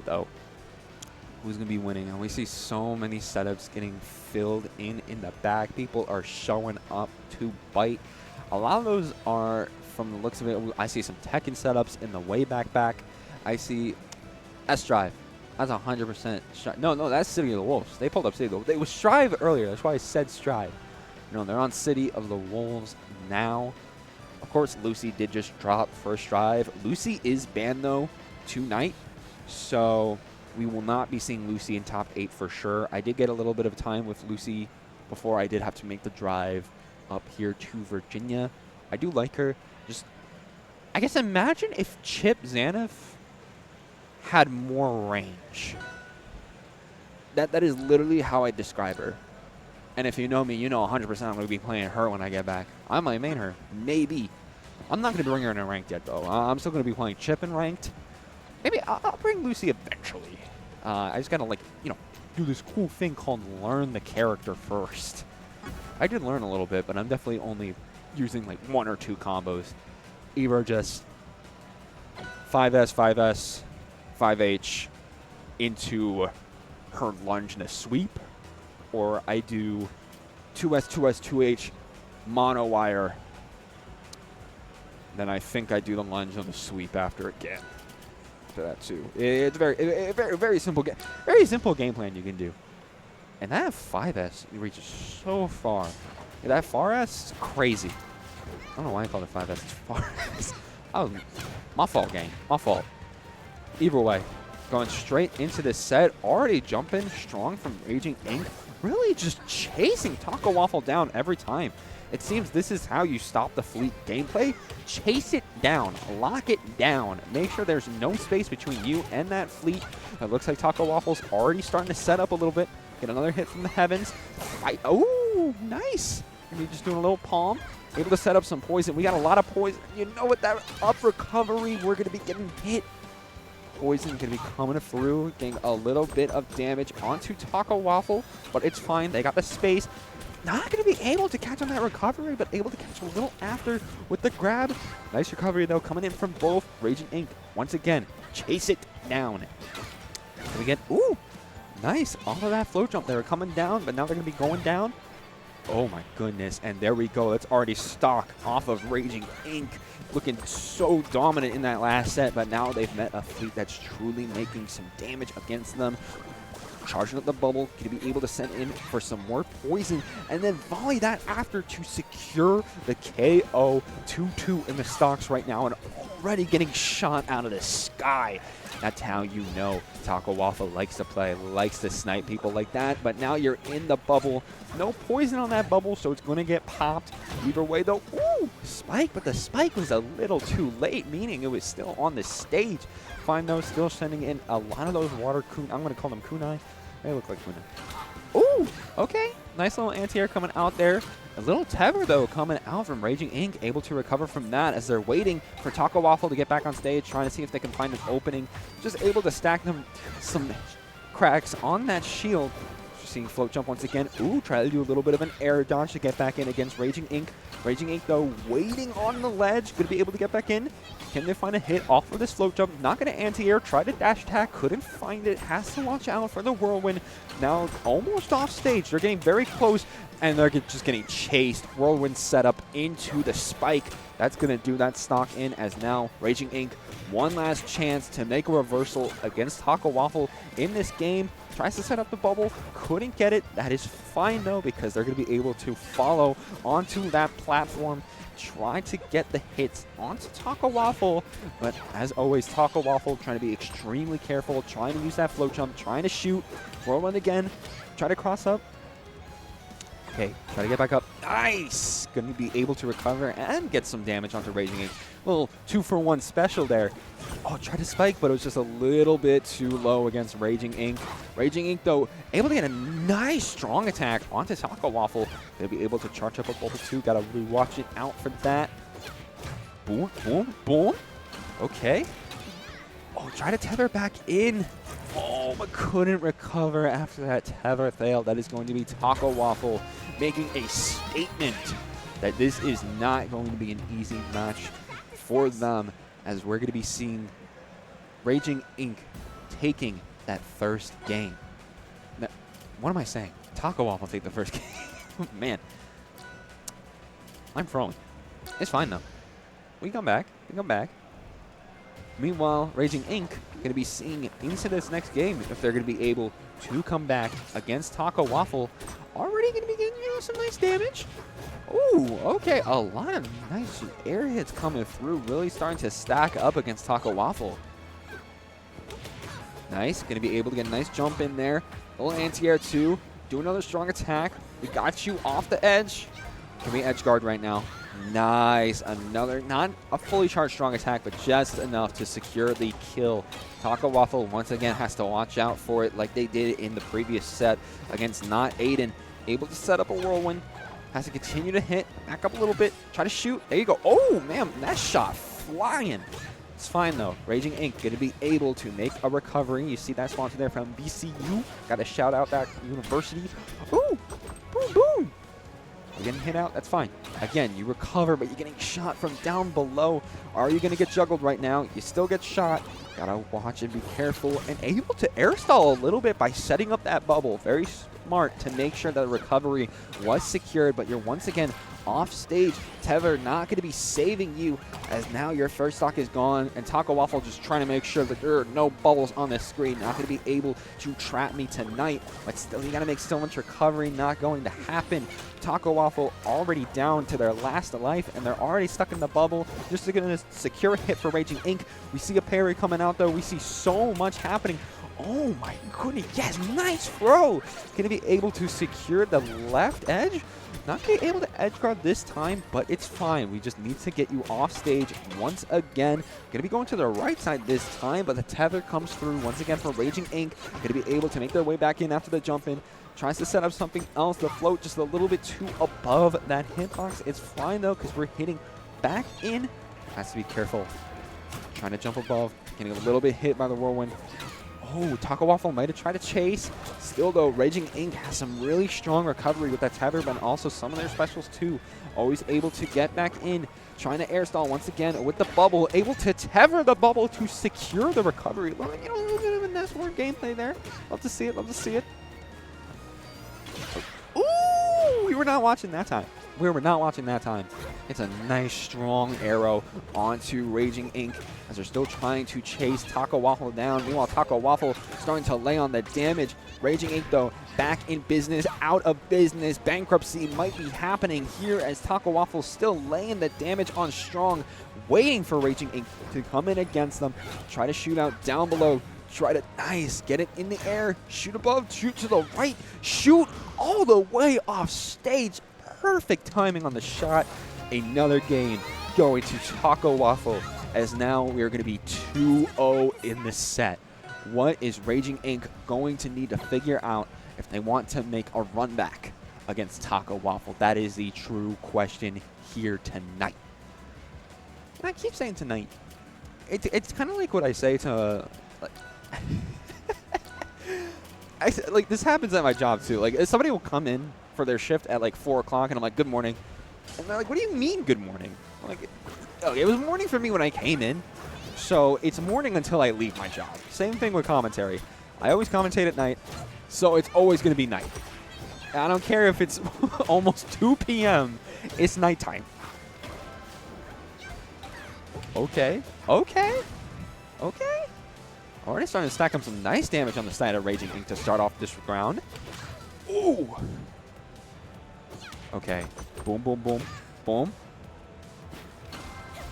though. Who's going to be winning? And we see so many setups getting filled in the back. People are showing up to bite. A lot of those are, from the looks of it, I see some Tekken setups in the way back. I see S-Drive. That's 100% Strive. No, that's City of the Wolves. They pulled up City of the Wolves. They was Strive earlier. That's why I said Strive. No, they're on City of the Wolves now. Of course, Lucy did just drop first Strive. Lucy is banned, though, tonight. So we will not be seeing Lucy in top 8 for sure. I did get a little bit of time with Lucy before I did have to make the drive up here to Virginia. I do like her. Just, I guess imagine if Chip Zaneth had more range. That is literally how I describe her. And if you know me, you know 100% I'm going to be playing her when I get back. I might main her. Maybe. I'm not going to bring her in a ranked yet, though. I'm still going to be playing Chip in ranked. Maybe I'll bring Lucy eventually. I just got to, like, you know, do this cool thing called learn the character first. I did learn a little bit, but I'm definitely only using, like, 1 or 2 combos. Either just 5S, 5H into her lunge and a sweep, or I do 2S, 2H, mono wire. Then I think I do the lunge on the sweep after again. To that too. It's very simple game. Very simple game plan you can do. And that 5S reaches so far. Yeah, that far S is crazy. I don't know why I call it 5S. It's far S. Oh, my fault, gang. My fault. Either way, going straight into this set. Already jumping strong from RagingINC. Really just chasing TacoWaffle down every time. It seems this is how you stop the fleet gameplay. Chase it down. Lock it down. Make sure there's no space between you and that fleet. It looks like TacoWaffle's already starting to set up a little bit. Get another hit from the heavens. Fight. Oh, nice. And you're just doing a little palm. Able to set up some poison. We got a lot of poison. You know what? That up recovery, we're going to be getting hit. Poison going to be coming through, getting a little bit of damage onto TacoWaffle, but it's fine. They got the space. Not going to be able to catch on that recovery, but able to catch a little after with the grab. Nice recovery, though, coming in from both. RagingINC, once again, chase it down. Can we get, ooh, nice. Off of that float jump, they were coming down, but now they're going to be going down. Oh, my goodness. And there we go. It's already stock off of RagingINC. Looking so dominant in that last set, but now they've met a fleet that's truly making some damage against them. Charging up the bubble, going to be able to send in for some more poison, and then volley that after to secure the KO 2-2 in the stocks right now, and already getting shot out of the sky. That's how you know TacoWaffle likes to play, likes to snipe people like that, but now you're in the bubble. No poison on that bubble, so it's going to get popped. Either way, though, ooh, spike, but the spike was a little too late, meaning it was still on the stage. Fine, though, still sending in a lot of those water kunai. I'm going to call them kunai. They look like kunai. Ooh, okay. Nice little anti-air coming out there. A little tether, though, coming out from RagingINC, able to recover from that as they're waiting for TacoWaffle to get back on stage, trying to see if they can find an opening. Just able to stack them some cracks on that shield. Seeing float jump once again. Ooh, try to do a little bit of an air dodge to get back in against RagingINC. RagingINC, though, waiting on the ledge. Going to be able to get back in. Can they find a hit off of this float jump? Not going to anti-air. Try to dash attack. Couldn't find it. Has to watch out for the whirlwind. Now almost off stage. They're getting very close, and they're just getting chased. Whirlwind set up into the spike. That's going to do that stock in as now RagingINC, one last chance to make a reversal against TacoWaffle in this game. Tries to set up the bubble, couldn't get it. That is fine, though, because they're going to be able to follow onto that platform, try to get the hits onto TacoWaffle. But as always, TacoWaffle trying to be extremely careful, trying to use that float jump, trying to shoot. Whirlwind again, try to cross up. Okay, try to get back up. Nice! Going to be able to recover and get some damage onto RagingINC. Little 2-for-1 special there. Oh, tried to spike, but it was just a little bit too low against RagingINC. RagingINC, though, able to get a nice strong attack onto TacoWaffle. They'll be able to charge up a bubble too. Got to really watch it out for that. Boom, boom, boom. Okay. Oh, try to tether back in. Oh, but couldn't recover after that tether fail. That is going to be TacoWaffle making a statement that this is not going to be an easy match for them, as we're going to be seeing RagingINC taking that first game. Now, what am I saying? TacoWaffle will take the first game. Man. I'm throwing. It's fine, though. We can come back. We can come back. Meanwhile, RagingINC going to be seeing into this next game if they're going to be able to come back against TacoWaffle. Already going to be getting, some nice damage. Ooh, okay. A lot of nice air hits coming through. Really starting to stack up against TacoWaffle. Nice. Going to be able to get a nice jump in there. A little anti-air, too. Do another strong attack. We got you off the edge. Can we edge guard right now? Nice. Another, not a fully charged strong attack, but just enough to secure the kill. TacoWaffle once again has to watch out for it like they did in the previous set against not Aiden. Able to set up a whirlwind. Has to continue to hit. Back up a little bit. Try to shoot. There you go. Oh, man. That shot flying. It's fine, though. RagingINC going to be able to make a recovery. You see that sponsor there from BCU. Got to shout out that university. Ooh. Boom, boom. You're getting hit out. That's fine. Again, you recover, but you're getting shot from down below. Are you going to get juggled right now? You still get shot. Got to watch and be careful. And able to air stall a little bit by setting up that bubble. Very smart to make sure that the recovery was secured, but you're once again off stage. Tether not going to be saving you as now your first stock is gone, and TacoWaffle just trying to make sure that there are no bubbles on this screen. Not going to be able to trap me tonight, but still you got to make so much recovery. Not going to happen. TacoWaffle already down to their last life, and they're already stuck in the bubble. Just going to secure a hit for RagingINC. We see a parry coming out, though. We see so much happening. Oh my goodness, yes, nice throw. Going to be able to secure the left edge. Not going to be able to edge guard this time, but it's fine. We just need to get you off stage once again. Going to be going to the right side this time, but the tether comes through once again for RagingINC. Going to be able to make their way back in after the jump in. Tries to set up something else. The float just a little bit too above that hitbox. It's fine, though, because we're hitting back in. Has to be careful. Trying to jump above. Getting a little bit hit by the whirlwind. Oh, TacoWaffle might have tried to chase. Still, though, RagingINC has some really strong recovery with that tether, but also some of their specials, too. Always able to get back in. Trying to air stall once again with the bubble. Able to tether the bubble to secure the recovery. A little bit of a Nesword gameplay there. Love to see it. Love to see it. Ooh, we were not watching that time. We were not watching that time. It's a nice, strong arrow onto RagingINC as they're still trying to chase TacoWaffle down. Meanwhile, TacoWaffle starting to lay on the damage. RagingINC, though, back in business, out of business. Bankruptcy might be happening here as TacoWaffle still laying the damage on strong, waiting for RagingINC to come in against them. Try to shoot out down below. Try to, nice, get it in the air. Shoot above, shoot to the right. Shoot all the way off stage. Perfect timing on the shot. Another game going to TacoWaffle as now we are going to be 2-0 in the set. What is RagingINC going to need to figure out if they want to make a run back against TacoWaffle? That is the true question here tonight. And I keep saying tonight. It's kind of like what I say to... like this happens at my job too. Like somebody will come in for their shift at like 4 o'clock and I'm like, good morning. And they're like, what do you mean good morning? I'm like, oh, it was morning for me when I came in. So it's morning until I leave my job. Same thing with commentary. I always commentate at night. So it's always going to be night. I don't care if it's almost 2 p.m. It's nighttime. Okay. Okay. Okay. Already starting to stack up some nice damage on the side of RagingINC to start off this round. Ooh. Okay. Boom, boom, boom. Boom.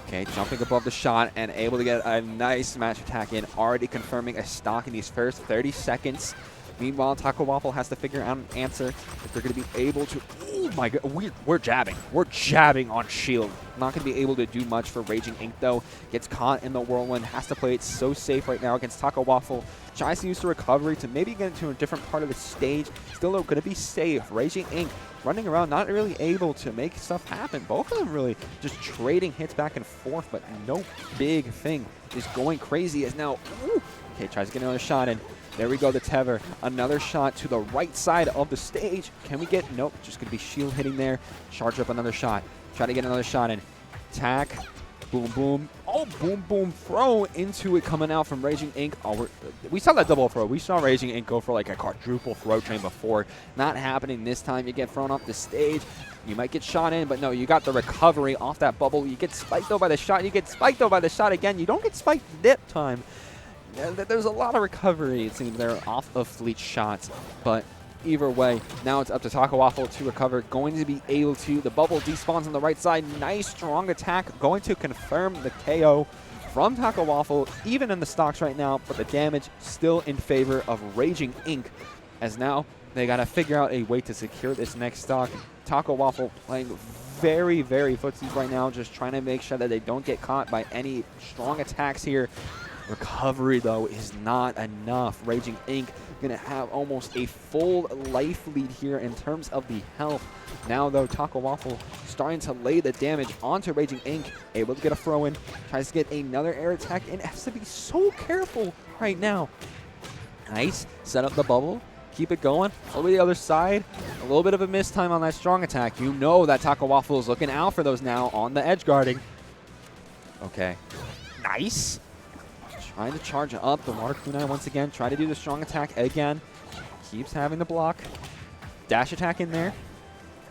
Okay, jumping above the shot and able to get a nice smash attack in. Already confirming a stock in these first 30 seconds. Meanwhile, TacoWaffle has to figure out an answer if they're going to be able to... Oh my god, we're jabbing. We're jabbing on shield. Not going to be able to do much for RagingINC, though. Gets caught in the whirlwind. Has to play it so safe right now against TacoWaffle. Tries to use the recovery to maybe get into a different part of the stage. Still, though, going to be safe. RagingINC running around, not really able to make stuff happen. Both of them really just trading hits back and forth, but no big thing is going crazy as now... Ooh, okay, tries to get another shot in. There we go, the tether. Another shot to the right side of the stage. Can we get... Nope, just going to be shield hitting there. Charge up another shot. Try to get another shot in. Attack. Boom, boom. Oh, boom, boom, throw into it coming out from RagingINC. Oh, we saw that double throw. We saw RagingINC go for like a quadruple throw train before. Not happening this time. You get thrown off the stage. You might get shot in, but no, you got the recovery off that bubble. You get spiked though by the shot. You get spiked though by the shot again. You don't get spiked dip time. There's a lot of recovery, it seems, there off of Fleet's shots, but either way, now it's up to TacoWaffle to recover. Going to be able to. The bubble despawns on the right side. Nice, strong attack. Going to confirm the KO from TacoWaffle, even in the stocks right now, but the damage still in favor of RagingINC, as now they got to figure out a way to secure this next stock. TacoWaffle playing very, very footsies right now, just trying to make sure that they don't get caught by any strong attacks here. Recovery, though, is not enough. RagingINC going to have almost a full life lead here in terms of the health. Now, though, TacoWaffle starting to lay the damage onto RagingINC. Able to get a throw-in. Tries to get another air attack and has to be so careful right now. Nice. Set up the bubble. Keep it going. Over the other side. A little bit of a miss time on that strong attack. You know that TacoWaffle is looking out for those now on the edge guarding. Okay. Nice. Trying to charge up the water kunai once again. Try to do the strong attack again. Keeps having the block. Dash attack in there.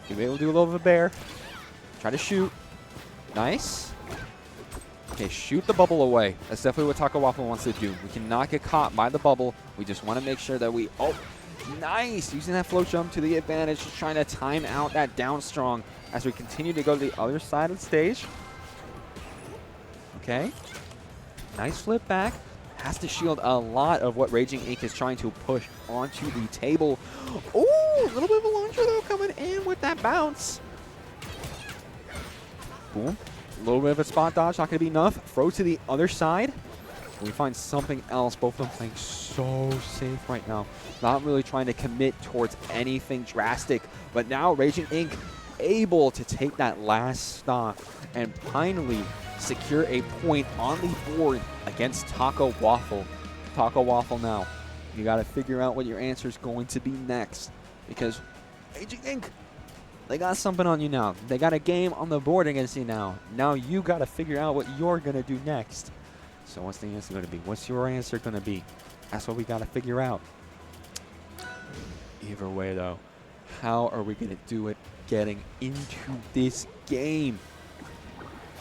Be able to do a little of a bear. Try to shoot. Nice. Okay, shoot the bubble away. That's definitely what TacoWaffle wants to do. We cannot get caught by the bubble. We just want to make sure that we... Oh, nice. Using that float jump to the advantage. Just trying to time out that down strong as we continue to go to the other side of the stage. Okay. Nice flip back. Has to shield a lot of what RagingINC is trying to push onto the table. Ooh, a little bit of a launcher, though, coming in with that bounce. Boom. A little bit of a spot dodge. Not going to be enough. Throw to the other side. We find something else. Both of them playing so safe right now. Not really trying to commit towards anything drastic. But now RagingINC able to take that last stock and finally secure a point on the board against TacoWaffle. TacoWaffle now. You got to figure out what your answer is going to be next, because RagingINC, they got something on you now. They got a game on the board against you now. Now you got to figure out what you're going to do next. So what's the answer going to be? What's your answer going to be? That's what we got to figure out. Either way, though, how are we going to do it getting into this game?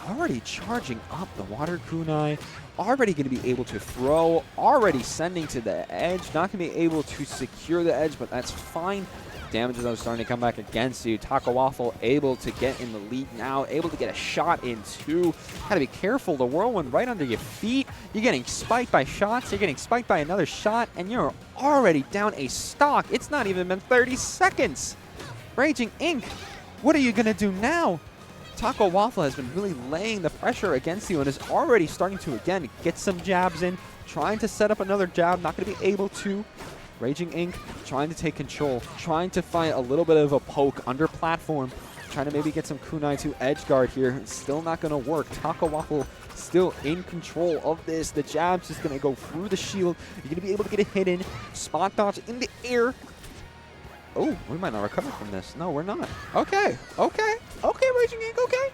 Already charging up the water kunai, already going to be able to throw, already sending to the edge, not going to be able to secure the edge, but that's fine. Damages are starting to come back against you. TacoWaffle able to get in the lead now, able to get a shot in two. Got to be careful, the whirlwind right under your feet. You're getting spiked by shots, you're getting spiked by another shot, and you're already down a stock. It's not even been 30 seconds. RagingINC, what are you going to do now? TacoWaffle has been really laying the pressure against you and is already starting to, again, get some jabs in, trying to set up another jab, not going to be able to. RagingINC trying to take control, trying to find a little bit of a poke under platform, trying to maybe get some kunai to edge guard here. It's still not going to work. TacoWaffle still in control of this. The jab's just going to go through the shield. You're going to be able to get a hit in, spot dodge in the air. Oh, we might not recover from this. No, we're not. Okay, okay, okay, RagingINC, okay.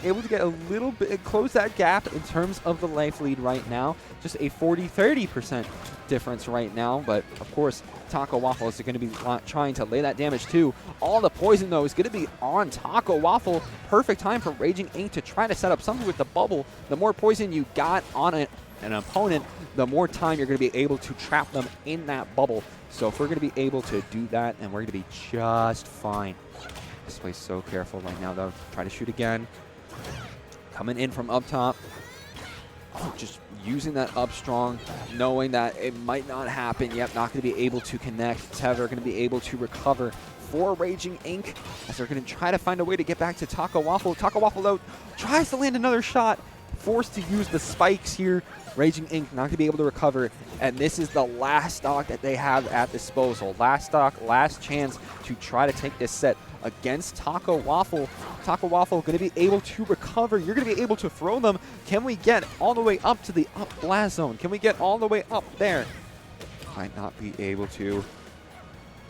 Able to get a little bit, close that gap in terms of the life lead right now. Just a 40-30% difference right now. But, of course, TacoWaffle is going to be trying to lay that damage too. All the poison, though, is going to be on TacoWaffle. Perfect time for RagingINC to try to set up something with the bubble. The more poison you got on an opponent, the more time you're going to be able to trap them in that bubble. So if we're going to be able to do that, and we're going to be just fine. This play's so careful right now, though. Try to shoot again. Coming in from up top. Oh, just using that up strong, knowing that it might not happen. Yep, not going to be able to connect. Tether going to be able to recover for RagingINC as they're going to try to find a way to get back to TacoWaffle. TacoWaffle, though, tries to land another shot. Forced to use the spikes here. RagingINC not going to be able to recover, and this is the last stock that they have at disposal. Last stock, last chance to try to take this set against TacoWaffle. TacoWaffle going to be able to recover. You're going to be able to throw them. Can we get all the way up to the up blast zone? Can we get all the way up there? Might not be able to.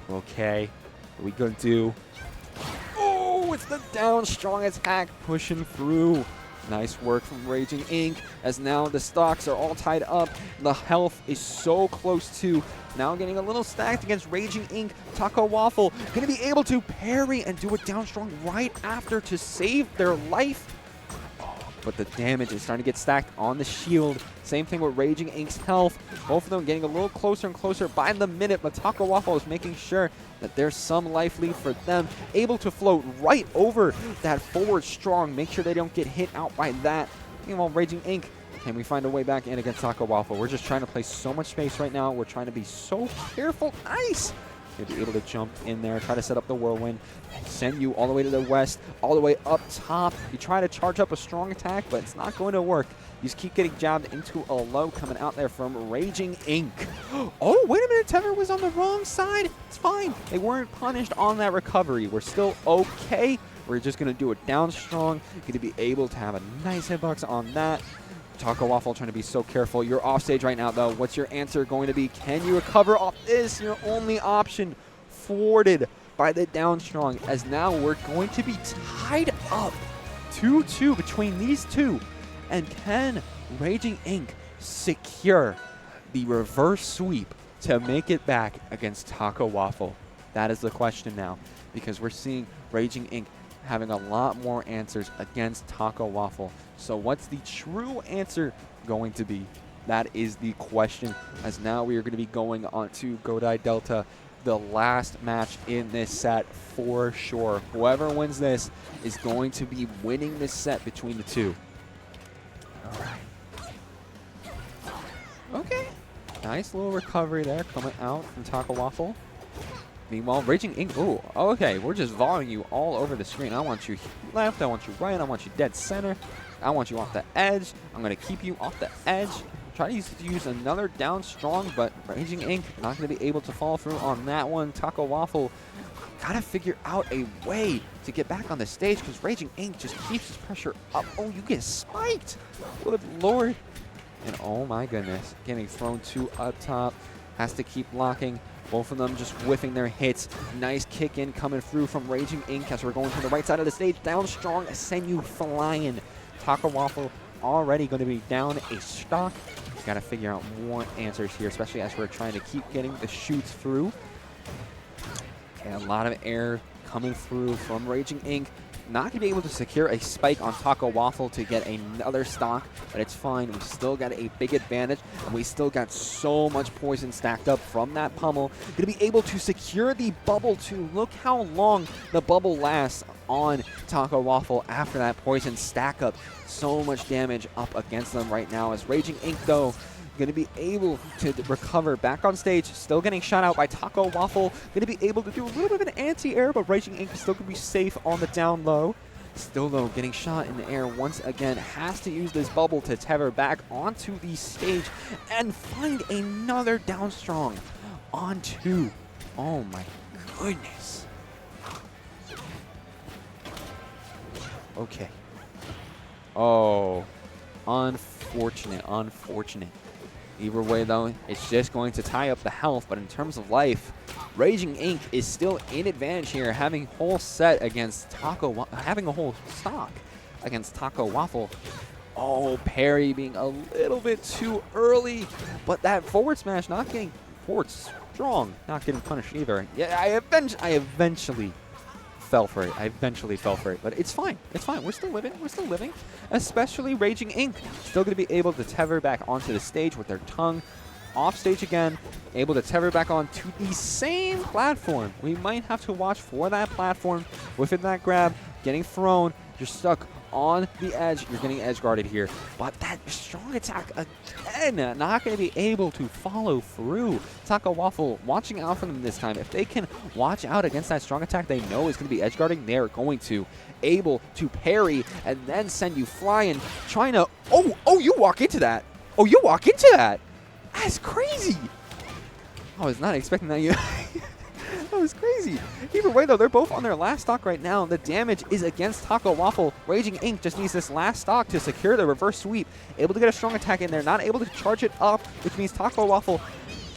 Okay, what are we going to do? Oh, it's the down strong attack pushing through. Nice work from Raging Inc. as now the stocks are all tied up. The health is so close to. Now getting a little stacked against Raging Inc. TacoWaffle going to be able to parry and do it down strong right after to save their life. But the damage is starting to get stacked on the shield. Same thing with Raging Inc.'s health. Both of them getting a little closer and closer by the minute, but TacoWaffle is making sure that there's some life lead for them. Able to float right over that forward strong. Make sure they don't get hit out by that. Meanwhile, Raging Inc., can we find a way back in against TacoWaffle? We're just trying to play so much space right now. We're trying to be so careful. Nice! You'll be able to jump in there, try to set up the whirlwind, send you all the way to the west, all the way up top. You try to charge up a strong attack, but it's not going to work. You just keep getting jabbed into a low coming out there from Raging Inc. Oh, wait a minute, Tether was on the wrong side. It's fine. They weren't punished on that recovery. We're still okay. We're just going to do it down strong. Going to be able to have a nice hitbox on that. TacoWaffle trying to be so careful. You're off stage right now, though. What's your answer going to be? Can you recover off this? Your only option. Thwarted by the down strong, as now we're going to be tied up 2-2 between these two. And can Raging Inc. secure the reverse sweep to make it back against TacoWaffle? That is the question now, because we're seeing Raging Inc. having a lot more answers against TacoWaffle. So what's the true answer going to be? That is the question, as now we are going to be going on to Godai Delta, the last match in this set for sure. Whoever wins this is going to be winning this set between the two. All right. Okay. Nice little recovery there coming out from TacoWaffle. Meanwhile, Raging Inc. Ooh, okay, we're just volleying you all over the screen. I want you left, I want you right, I want you dead center. I want you off the edge. I'm going to keep you off the edge. Try to use another down strong, but Raging Inc. not going to be able to follow through on that one. TacoWaffle got to figure out a way to get back on the stage, because Raging Inc. just keeps his pressure up. Oh, you get spiked. Good Lord. And oh my goodness, getting thrown to up top. Has to keep blocking. Both of them just whiffing their hits. Nice kick in coming through from Raging Inc. as we're going to the right side of the stage. Down strong, send you flying. TacoWaffle already going to be down a stock. Got to figure out more answers here, especially as we're trying to keep getting the shoots through. And a lot of air coming through from Raging Inc. Not going to be able to secure a spike on TacoWaffle to get another stock, but it's fine. We still got a big advantage, and we still got so much poison stacked up from that pummel. Going to be able to secure the bubble too. Look how long the bubble lasts on TacoWaffle after that poison stack up. So much damage up against them right now, as Raging Inc. though going to be able to recover back on stage. Still getting shot out by TacoWaffle. Going to be able to do a little bit of an anti-air, but Raging Inc. is still going to be safe on the down low. Still, though, getting shot in the air once again. Has to use this bubble to tether back onto the stage and find another down strong on two. Oh, my goodness. Okay. Oh, unfortunate, unfortunate. Either way, though, it's just going to tie up the health. But in terms of life, Raging Inc. is still in advantage here, having whole set against having a whole stock against TacoWaffle. Oh, parry being a little bit too early, but that forward smash not getting forward strong, not getting punished either. Yeah, I eventually fell for it. But it's fine. It's fine. We're still living. We're still living. Especially Raging Inc. Still going to be able to tether back onto the stage with their tongue off stage again. Able to tether back onto the same platform. We might have to watch for that platform. Within that grab, getting thrown. You're stuck on the edge. You're getting edge guarded here. But that strong attack again, not going to be able to follow through. TacoWaffle watching out for them this time. If they can watch out against that strong attack they know is going to be edge guarding, they're going to able to parry and then send you flying. Trying to, oh, you walk into that. Oh, you walk into that. That's crazy. I was not expecting that. That was crazy. Either way, though, they're both on their last stock right now. The damage is against TacoWaffle. Raging Inc. just needs this last stock to secure the reverse sweep. Able to get a strong attack in there. Not able to charge it up, which means TacoWaffle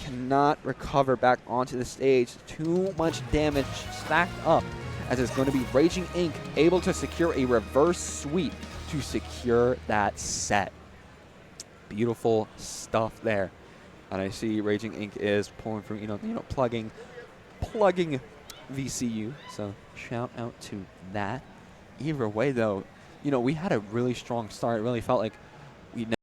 cannot recover back onto the stage. Too much damage stacked up, as it's going to be Raging Inc. able to secure a reverse sweep to secure that set. Beautiful stuff there. And I see RagingINC is pulling from, plugging VCU. So shout out to that. Either way, though, we had a really strong start. It really felt like we